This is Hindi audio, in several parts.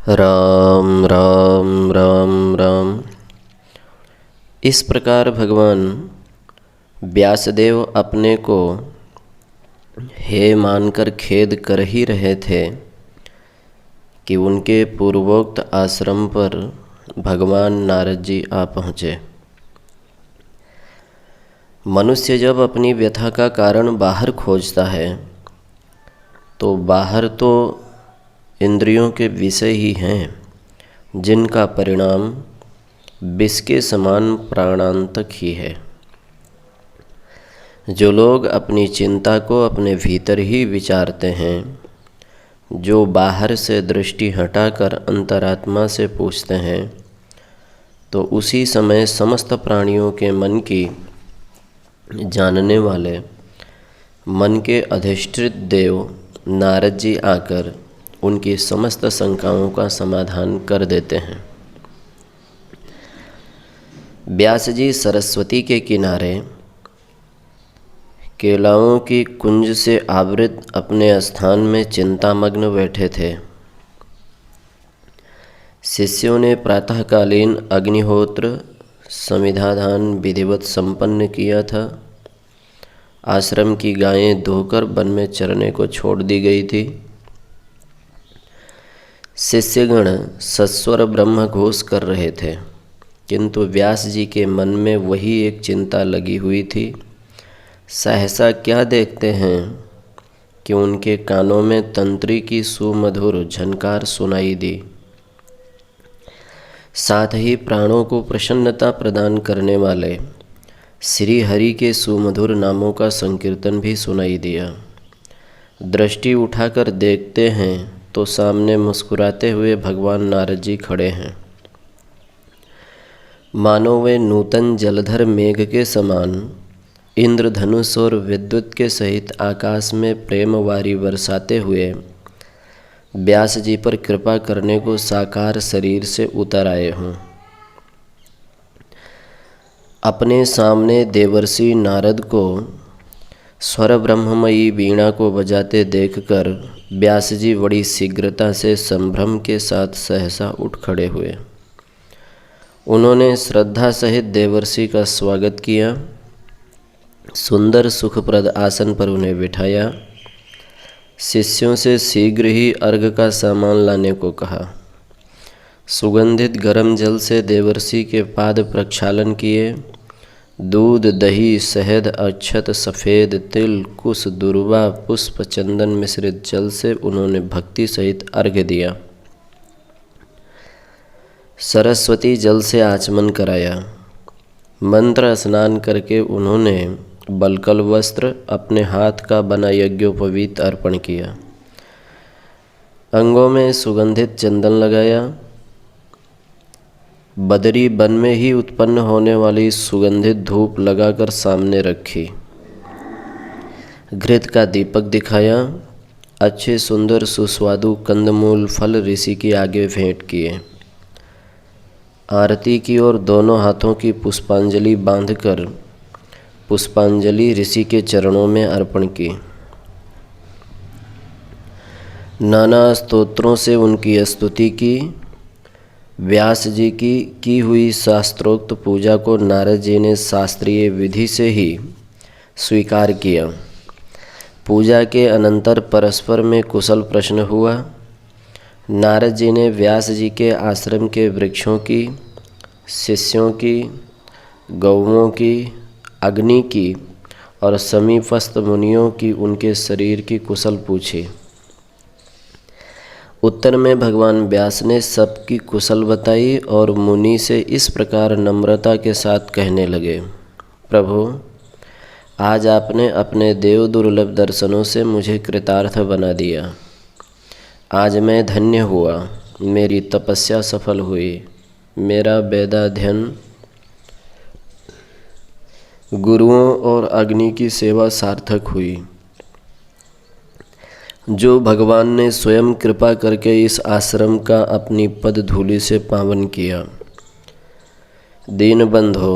राम राम राम राम। इस प्रकार भगवान व्यासदेव अपने को हे मानकर खेद कर ही रहे थे कि उनके पूर्वोक्त आश्रम पर भगवान नारद जी आ पहुँचे। मनुष्य जब अपनी व्यथा का कारण बाहर खोजता है तो बाहर तो इंद्रियों के विषय ही हैं, जिनका परिणाम विष के समान प्राणांतक ही है। जो लोग अपनी चिंता को अपने भीतर ही विचारते हैं, जो बाहर से दृष्टि हटाकर अंतरात्मा से पूछते हैं, तो उसी समय समस्त प्राणियों के मन की जानने वाले मन के अधिष्ठित देव नारद जी आकर उनकी समस्त शंकाओं का समाधान कर देते हैं। व्यास जी सरस्वती के किनारे केलाओं की कुंज से आवृत अपने स्थान में चिंतामग्न बैठे थे। शिष्यों ने प्रातःकालीन अग्निहोत्र समिधादान विधिवत संपन्न किया था। आश्रम की गायें धोकर वन में चरने को छोड़ दी गई थी। शिष्यगण सस्वर ब्रह्म घोष कर रहे थे, किंतु व्यास जी के मन में वही एक चिंता लगी हुई थी। सहसा क्या देखते हैं कि उनके कानों में तंत्री की सुमधुर झनकार सुनाई दी। साथ ही प्राणों को प्रसन्नता प्रदान करने वाले श्री हरि के सुमधुर नामों का संकीर्तन भी सुनाई दिया। दृष्टि उठाकर देखते हैं तो सामने मुस्कुराते हुए भगवान नारद जी खड़े हैं। मानो वे नूतन जलधर मेघ के समान इंद्रधनुष और विद्युत के सहित आकाश में प्रेमवारी बरसाते हुए व्यास जी पर कृपा करने को साकार शरीर से उतर आए हों। अपने सामने देवर्षि नारद को स्वर ब्रह्ममयी वीणा को बजाते देखकर व्यास जी बड़ी शीघ्रता से संभ्रम के साथ सहसा उठ खड़े हुए। उन्होंने श्रद्धा सहित देवर्षि का स्वागत किया। सुंदर सुखप्रद आसन पर उन्हें बिठाया। शिष्यों से शीघ्र ही अर्घ का सामान लाने को कहा। सुगंधित गरम जल से देवर्षि के पाद प्रक्षालन किए। दूध, दही, शहद, अक्षत, सफ़ेद तिल, कुश, दुर्वा, पुष्प, चंदन मिश्रित जल से उन्होंने भक्ति सहित अर्घ दिया। सरस्वती जल से आचमन कराया। मंत्र स्नान करके उन्होंने बलकल वस्त्र अपने हाथ का बना यज्ञोपवीत अर्पण किया। अंगों में सुगंधित चंदन लगाया। बदरी वन में ही उत्पन्न होने वाली सुगंधित धूप लगाकर सामने रखी। घृत का दीपक दिखाया। अच्छे सुंदर सुस्वादु कंदमूल फल ऋषि के आगे भेंट किए। आरती की और दोनों हाथों की पुष्पांजलि बांधकर पुष्पांजलि ऋषि के चरणों में अर्पण की। नाना स्तोत्रों से उनकी स्तुति की। व्यास जी की हुई शास्त्रोक्त पूजा को नारद जी ने शास्त्रीय विधि से ही स्वीकार किया। पूजा के अनंतर परस्पर में कुशल प्रश्न हुआ। नारद जी ने व्यास जी के आश्रम के वृक्षों की, शिष्यों की, गौओं की, अग्नि की और समीपस्थ मुनियों की उनके शरीर की कुशल पूछी। उत्तर में भगवान व्यास ने सबकी कुशल बताई और मुनि से इस प्रकार नम्रता के साथ कहने लगे, प्रभु, आज आपने अपने देव दुर्लभ दर्शनों से मुझे कृतार्थ बना दिया। आज मैं धन्य हुआ। मेरी तपस्या सफल हुई। मेरा वेदाध्ययन, गुरुओं और अग्नि की सेवा सार्थक हुई। जो भगवान ने स्वयं कृपा करके इस आश्रम का अपनी पद धूलि से पावन किया। दीनबंधो,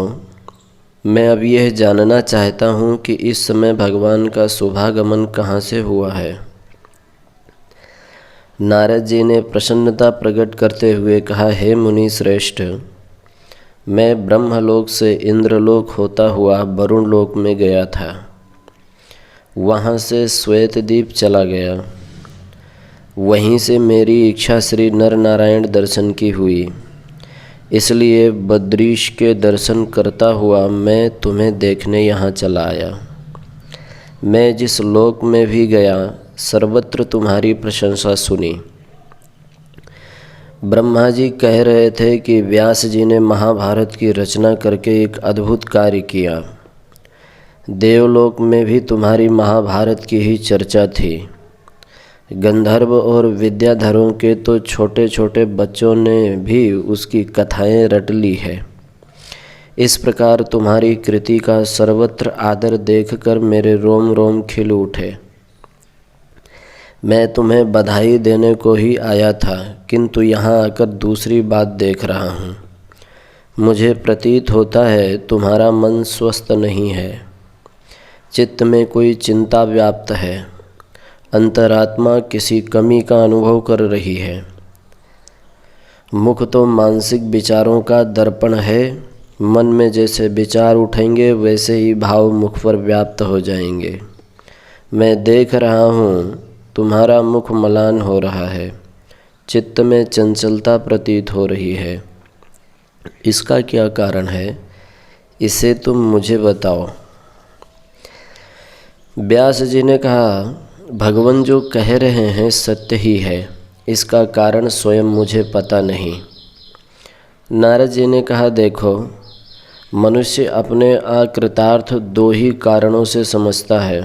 मैं अब यह जानना चाहता हूँ कि इस समय भगवान का शुभागमन कहाँ से हुआ है। नारद जी ने प्रसन्नता प्रकट करते हुए कहा, हे मुनि श्रेष्ठ, मैं ब्रह्मलोक से इंद्रलोक होता हुआ वरुण लोक में गया था। वहाँ से श्वेतद्वीप चला गया। वहीं से मेरी इच्छा श्री नर नारायण दर्शन की हुई, इसलिए बद्रीश के दर्शन करता हुआ मैं तुम्हें देखने यहाँ चला आया। मैं जिस लोक में भी गया सर्वत्र तुम्हारी प्रशंसा सुनी। ब्रह्मा जी कह रहे थे कि व्यास जी ने महाभारत की रचना करके एक अद्भुत कार्य किया। देवलोक में भी तुम्हारी महाभारत की ही चर्चा थी। गंधर्व और विद्याधरों के तो छोटे छोटे बच्चों ने भी उसकी कथाएं रट ली है। इस प्रकार तुम्हारी कृति का सर्वत्र आदर देखकर मेरे रोम रोम खिल उठे। मैं तुम्हें बधाई देने को ही आया था, किंतु यहाँ आकर दूसरी बात देख रहा हूँ। मुझे प्रतीत होता है तुम्हारा मन स्वस्थ नहीं है, चित्त में कोई चिंता व्याप्त है, अंतरात्मा किसी कमी का अनुभव कर रही है। मुख तो मानसिक विचारों का दर्पण है, मन में जैसे विचार उठेंगे वैसे ही भाव मुख पर व्याप्त हो जाएंगे। मैं देख रहा हूँ तुम्हारा मुख मलान हो रहा है, चित्त में चंचलता प्रतीत हो रही है। इसका क्या कारण है, इसे तुम मुझे बताओ। व्यास जी ने कहा, भगवान जो कह रहे हैं सत्य ही है, इसका कारण स्वयं मुझे पता नहीं। नारद जी ने कहा, देखो, मनुष्य अपने अकृतार्थ दो ही कारणों से समझता है।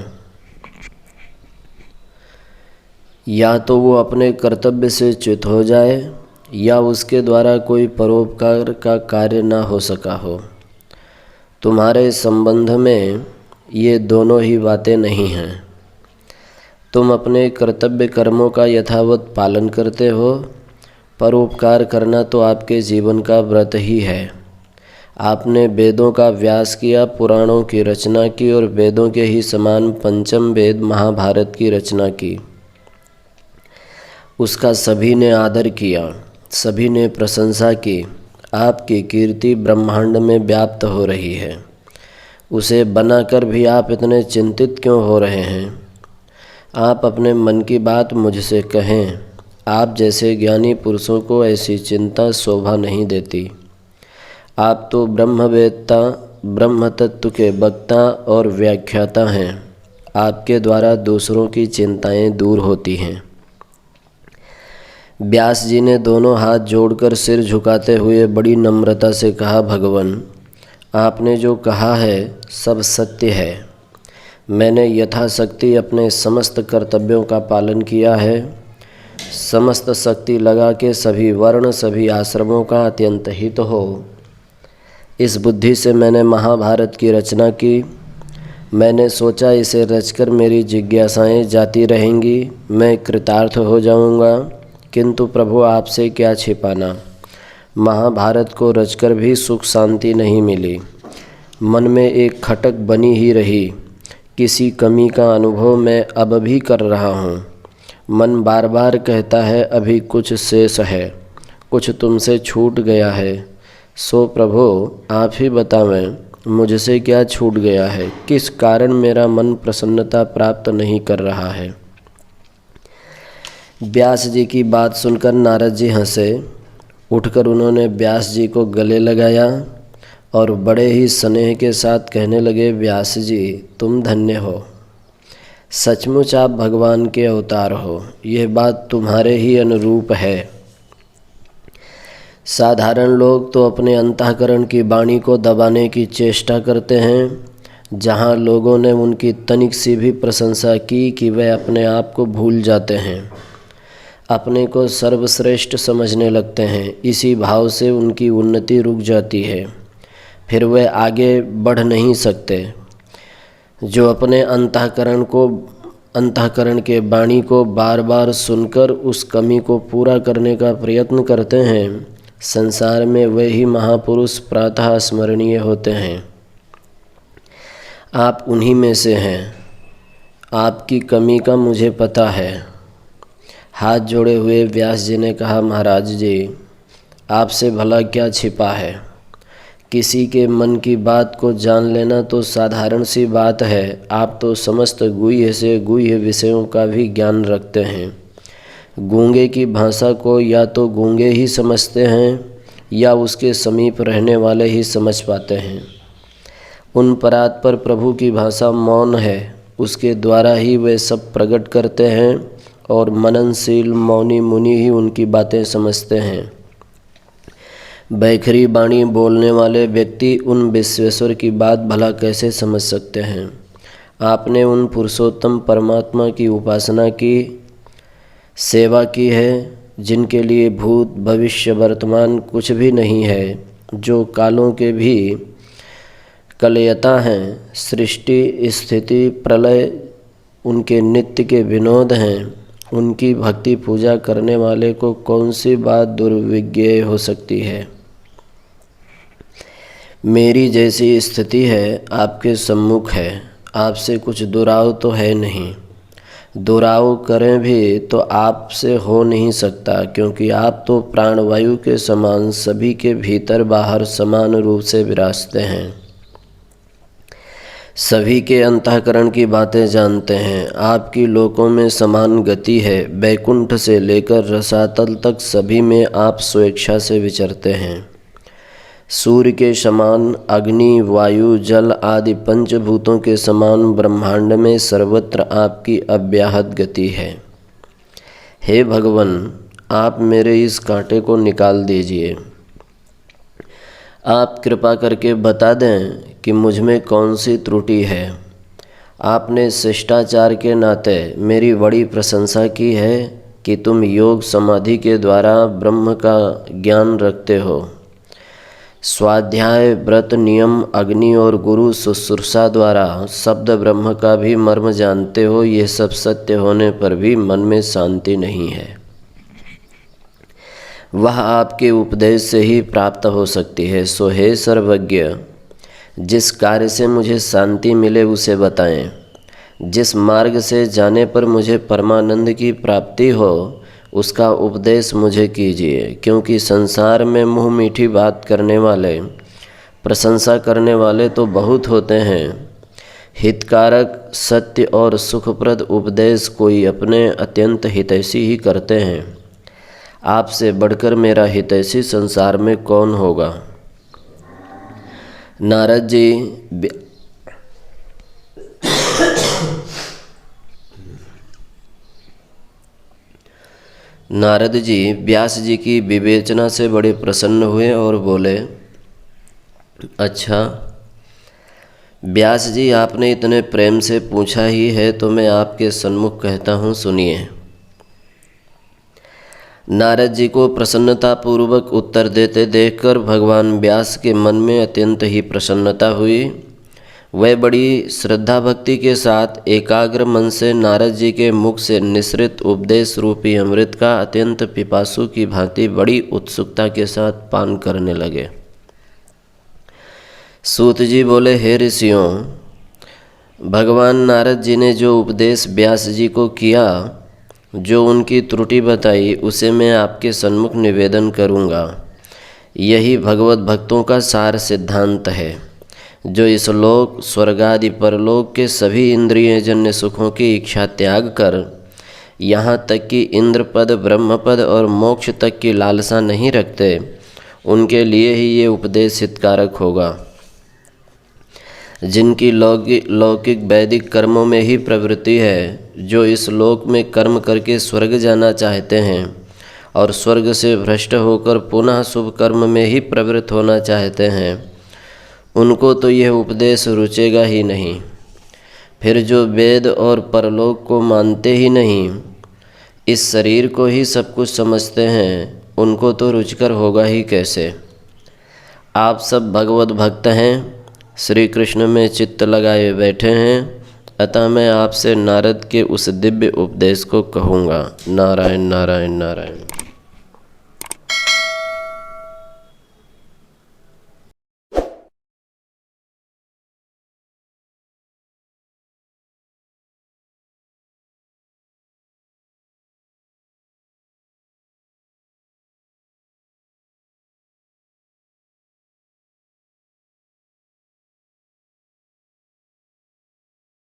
या तो वो अपने कर्तव्य से च्युत हो जाए, या उसके द्वारा कोई परोपकार का कार्य ना हो सका हो। तुम्हारे संबंध में ये दोनों ही बातें नहीं हैं। तुम अपने कर्तव्य कर्मों का यथावत पालन करते हो, परोपकार करना तो आपके जीवन का व्रत ही है। आपने वेदों का व्यास किया, पुराणों की रचना की और वेदों के ही समान पंचम वेद महाभारत की रचना की। उसका सभी ने आदर किया, सभी ने प्रशंसा की। आपकी कीर्ति ब्रह्मांड में व्याप्त हो रही है। उसे बनाकर भी आप इतने चिंतित क्यों हो रहे हैं? आप अपने मन की बात मुझसे कहें। आप जैसे ज्ञानी पुरुषों को ऐसी चिंता शोभा नहीं देती। आप तो ब्रह्मवेत्ता, ब्रह्म तत्व के वक्ता और व्याख्याता हैं। आपके द्वारा दूसरों की चिंताएं दूर होती हैं। व्यास जी ने दोनों हाथ जोड़कर सिर झुकाते हुए बड़ी नम्रता से कहा, भगवान, आपने जो कहा है सब सत्य है। मैंने यथाशक्ति अपने समस्त कर्तव्यों का पालन किया है। समस्त शक्ति लगा के सभी वर्ण, सभी आश्रमों का अत्यंत हित हो, इस बुद्धि से मैंने महाभारत की रचना की। मैंने सोचा इसे रचकर मेरी जिज्ञासाएं जाती रहेंगी, मैं कृतार्थ हो जाऊंगा। किंतु प्रभु, आपसे क्या छिपाना, महाभारत को रचकर भी सुख शांति नहीं मिली। मन में एक खटक बनी ही रही। किसी कमी का अनुभव मैं अब भी कर रहा हूँ। मन बार बार कहता है अभी कुछ शेष है, कुछ तुमसे छूट गया है। सो प्रभु, आप ही बतावें, मुझसे क्या छूट गया है? किस कारण मेरा मन प्रसन्नता प्राप्त नहीं कर रहा है? व्यास जी की बात सुनकर नारद जी हंसे। उठकर उन्होंने व्यास जी को गले लगाया और बड़े ही स्नेह के साथ कहने लगे, व्यास जी, तुम धन्य हो। सचमुच आप भगवान के अवतार हो, यह बात तुम्हारे ही अनुरूप है। साधारण लोग तो अपने अंतःकरण की वाणी को दबाने की चेष्टा करते हैं। जहाँ लोगों ने उनकी तनिक सी भी प्रशंसा की कि वे अपने आप को भूल जाते हैं, अपने को सर्वश्रेष्ठ समझने लगते हैं। इसी भाव से उनकी उन्नति रुक जाती है, फिर वे आगे बढ़ नहीं सकते। जो अपने अंतःकरण के वाणी को बार बार सुनकर उस कमी को पूरा करने का प्रयत्न करते हैं, संसार में वे ही महापुरुष प्रातः स्मरणीय होते हैं। आप उन्हीं में से हैं। आपकी कमी का मुझे पता है। हाथ जोड़े हुए व्यास जी ने कहा, महाराज जी, आपसे भला क्या छिपा है। किसी के मन की बात को जान लेना तो साधारण सी बात है। आप तो समस्त गुह्य से गुह्य विषयों का भी ज्ञान रखते हैं। गूंगे की भाषा को या तो गूंगे ही समझते हैं या उसके समीप रहने वाले ही समझ पाते हैं। उन परात्पर प्रभु की भाषा मौन है, उसके द्वारा ही वे सब प्रकट करते हैं और मननशील मौनी मुनि ही उनकी बातें समझते हैं। बैखरी बाणी बोलने वाले व्यक्ति उन विश्वेश्वर की बात भला कैसे समझ सकते हैं। आपने उन पुरुषोत्तम परमात्मा की उपासना की, सेवा की है, जिनके लिए भूत भविष्य वर्तमान कुछ भी नहीं है, जो कालों के भी कलयता हैं, सृष्टि स्थिति प्रलय उनके नित्य के विनोद हैं। उनकी भक्ति पूजा करने वाले को कौन सी बात दुर्विज्ञेय हो सकती है। मेरी जैसी स्थिति है आपके सम्मुख है, आपसे कुछ दुराव तो है नहीं। दुराव करें भी तो आपसे हो नहीं सकता, क्योंकि आप तो प्राणवायु के समान सभी के भीतर बाहर समान रूप से विराजते हैं। सभी के अंतःकरण की बातें जानते हैं। आपकी लोकों में समान गति है। बैकुंठ से लेकर रसातल तक सभी में आप स्वेच्छा से विचरते हैं। सूर्य के समान, अग्नि वायु जल आदि पंचभूतों के समान ब्रह्मांड में सर्वत्र आपकी अव्याहत गति है। हे भगवान, आप मेरे इस कांटे को निकाल दीजिए। आप कृपा करके बता दें कि मुझ में कौन सी त्रुटि है। आपने शिष्टाचार के नाते मेरी बड़ी प्रशंसा की है कि तुम योग समाधि के द्वारा ब्रह्म का ज्ञान रखते हो। स्वाध्याय व्रत नियम अग्नि और गुरु शुश्रूषा द्वारा शब्द ब्रह्म का भी मर्म जानते हो। ये सब सत्य होने पर भी मन में शांति नहीं है। वह आपके उपदेश से ही प्राप्त हो सकती है। सो हे सर्वज्ञ, जिस कार्य से मुझे शांति मिले उसे बताएं। जिस मार्ग से जाने पर मुझे परमानंद की प्राप्ति हो उसका उपदेश मुझे कीजिए, क्योंकि संसार में मुँह मीठी बात करने वाले, प्रशंसा करने वाले तो बहुत होते हैं। हितकारक सत्य और सुखप्रद उपदेश कोई अपने अत्यंत हितैषी ही करते हैं। आपसे बढ़कर मेरा हितैषी संसार में कौन होगा। नारद जी व्यास जी की विवेचना से बड़े प्रसन्न हुए और बोले, अच्छा व्यास जी, आपने इतने प्रेम से पूछा ही है तो मैं आपके सन्मुख कहता हूँ, सुनिए। नारद जी को प्रसन्नतापूर्वक उत्तर देते देखकर भगवान व्यास के मन में अत्यंत ही प्रसन्नता हुई। वह बड़ी श्रद्धा भक्ति के साथ एकाग्र मन से नारद जी के मुख से निसृत उपदेश रूपी अमृत का अत्यंत पिपासु की भांति बड़ी उत्सुकता के साथ पान करने लगे। सूत जी बोले, हे ऋषियों, भगवान नारद जी ने जो उपदेश व्यास जी को किया, जो उनकी त्रुटि बताई, उसे मैं आपके सन्मुख निवेदन करूँगा। यही भगवत भक्तों का सार सिद्धांत है, जो इस लोक स्वर्गादि परलोक के सभी इंद्रियजन्य सुखों की इच्छा त्याग कर यहाँ तक कि इंद्रपद ब्रह्मपद और मोक्ष तक की लालसा नहीं रखते, उनके लिए ही ये उपदेश हितकारक होगा। जिनकी लौकिक वैदिक कर्मों में ही प्रवृत्ति है, जो इस लोक में कर्म करके स्वर्ग जाना चाहते हैं और स्वर्ग से भ्रष्ट होकर पुनः शुभ कर्म में ही प्रवृत्त होना चाहते हैं, उनको तो यह उपदेश रुचेगा ही नहीं। फिर जो वेद और परलोक को मानते ही नहीं, इस शरीर को ही सब कुछ समझते हैं, उनको तो रुचकर होगा ही कैसे। आप सब भगवत भक्त हैं, श्री कृष्ण में चित्त लगाए बैठे हैं, अतः मैं आपसे नारद के उस दिव्य उपदेश को कहूँगा। नारायण नारायण नारायण।